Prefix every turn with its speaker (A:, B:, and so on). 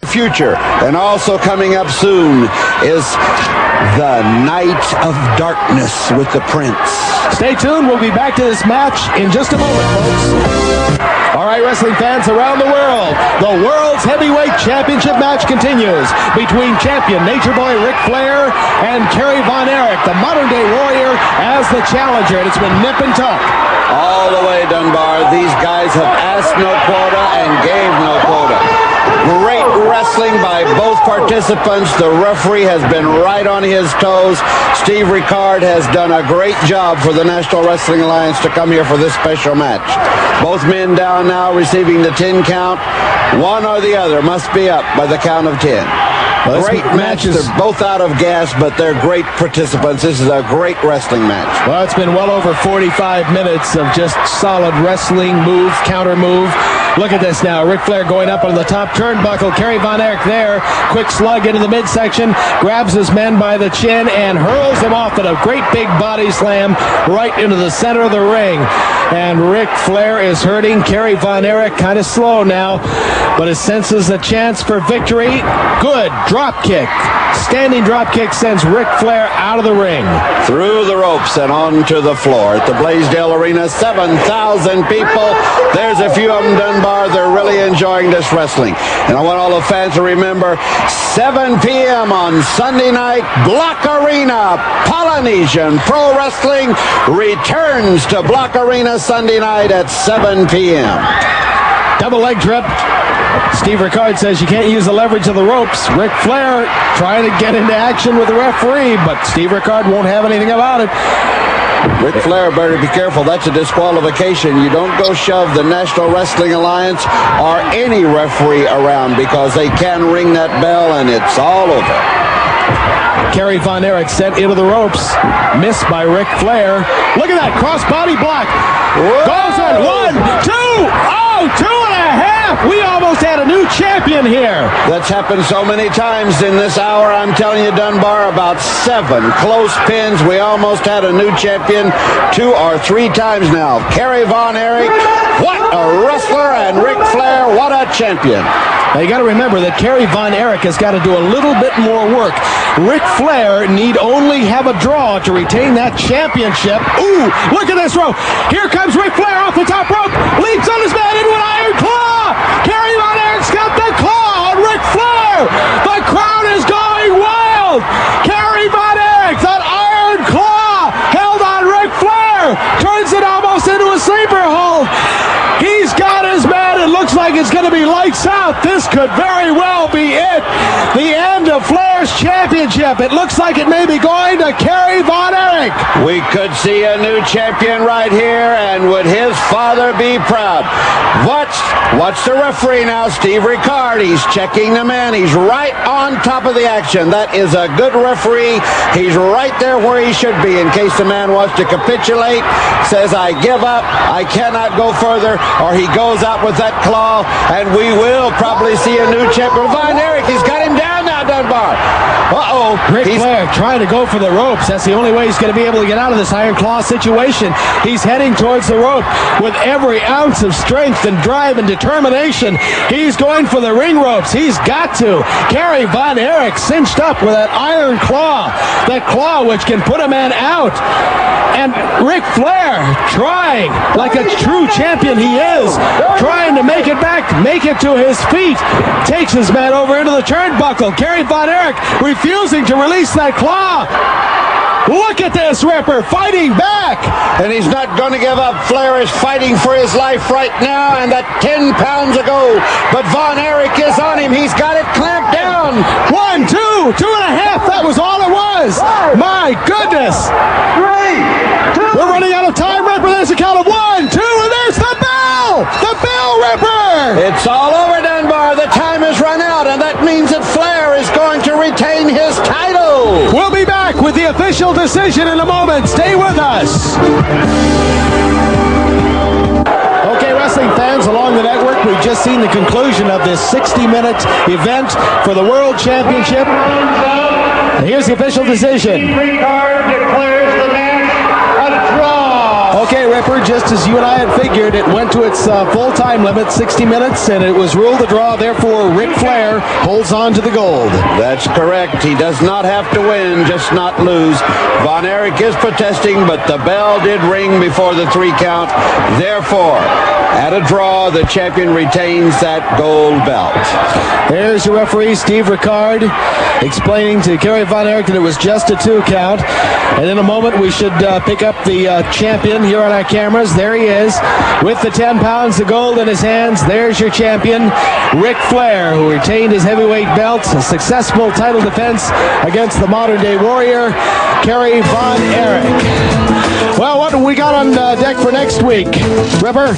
A: future. And also coming up soon is the Night of Darkness with the Prince.
B: Stay tuned. We'll be back to this match in just a moment, folks. All right, wrestling fans around the world, the World's Heavyweight Championship match continues between champion Nature Boy Ric Flair and Kerry Von Erich, the modern-day warrior, as the challenger. And it's been nip and tuck.
A: All the way, Dunbar. These guys have asked no quota and gave no quota. Great wrestling by both participants. The referee has been right on his toes. Steve Ricard has done a great job for the National Wrestling Alliance to come here for this special match. Both men down now receiving the 10 count. One or the other must be up by the count of 10. Well, great matches. They're both out of gas, but they're great participants. This is a great wrestling match.
B: Well, it's been well over 45 minutes of just solid wrestling move, counter move. Look at this now. Ric Flair going up on the top turnbuckle. Kerry Von Erich there. Quick slug into the midsection. Grabs his man by the chin and hurls him off at a great big body slam right into the center of the ring. And Ric Flair is hurting. Kerry Von Erich kind of slow now, but he senses a chance for victory. Good drop kick. Standing drop kick sends Ric Flair out of the ring.
A: Through the ropes and onto the floor at the Blaisdell Arena. 7,000 people. There's a few of them, Dunbar. They're really enjoying this wrestling. And I want all the fans to remember, 7 p.m. on Sunday night, Block Arena, Polynesian Pro Wrestling returns to Block Arena Sunday night at 7 p.m.
B: Double leg trip. Steve Ricard says you can't use the leverage of the ropes. Ric Flair trying to get into action with the referee, but Steve Ricard won't have anything about it.
A: Ric Flair better be careful. That's a disqualification. You don't go shove the National Wrestling Alliance or any referee around, because they can ring that bell and it's all over.
B: Kerry Von Erich sent into the ropes. Missed by Ric Flair. Look at that cross-body block. Goes in 1, 2. Oh, 2.5. We almost had a new champion here.
A: That's happened so many times in this hour. I'm telling you, Dunbar, about 7 close pins. We almost had a new champion 2 or 3 times now. Kerry Von Erich, what a wrestler, and Ric Flair, what a champion.
B: Now you got to remember that Kerry Von Erich has got to do a little bit more work. Ric Flair need only have a draw to retain that championship. Ooh, look at this rope. Here comes Ric Flair off the top rope. Leaps on his man into an iron claw. Kerry Von Erich's got the claw on Ric Flair. The crowd is going wild. Kerry Von Erich, that iron claw held on Ric Flair. Turns it almost into a sleeper hold. He's got his man. It looks like it's going to be lights out. This could very well be it. The end of Flair's championship. It looks like it may be going to Kerry Von Erich.
A: We could see a new champion right here, and would his father be proud? Watch the referee now, Steve Ricard. He's checking the man. He's right on top of the action. That is a good referee. He's right there where he should be in case the man wants to capitulate, says, I give up, I cannot go further, or he goes out with that claw, and we will probably see a new champion. Von Erich, he's got him down now, Dunbar. Uh-oh.
B: Ric Flair trying to go for the ropes. That's the only way he's going to be able to get out of this iron claw situation. He's heading towards the rope with every ounce of strength and drive and determination. He's going for the ring ropes. He's got to. Kerry Von Erich cinched up with that iron claw. That claw which can put a man out. And Ric Flair trying, like a true champion he is, trying to make it back, make it to his feet. Takes his man over into the turnbuckle. Kerry Von Erich refusing to release that claw. Look at this Ripper fighting back.
A: And he's not going to give up. Flair is fighting for his life right now, and that 10 pounds ago. But Von Erich is on him. He's got it clamped down.
B: 1, 2, 2.5. That was all it was. My goodness.
A: 3, 2.
B: We're running out of time, Ripper. There's a count of 1, 2, and there's the bell. The bell, Ripper.
A: It's all over, Dunbar. The time has run out, and that means that Flair is going to retain his title.
B: We'll be back with the official decision in a moment. Stay with us. Okay, wrestling fans along the network, we've just seen the conclusion of this 60-minute event for the World Championship. And here's the official decision.
A: Ricard declares the match a draw.
B: Okay, Ripper, just as you and I had figured, it went to its full time limit, 60 minutes, and it was ruled a draw. Therefore, Ric Flair holds on to the gold.
A: That's correct. He does not have to win, just not lose. Von Erich is protesting, but the bell did ring before the 3 count. Therefore, at a draw, the champion retains that gold belt.
B: There's your referee, Steve Ricard, explaining to Kerry Von Erich that it was just a 2 count. And in a moment, we should pick up the champion here on our cameras. There he is, with the 10 pounds of gold in his hands. There's your champion, Ric Flair, who retained his heavyweight belt. A successful title defense against the modern-day warrior, Kerry Von Erich. Well, what do we got on deck for next week, Ripper?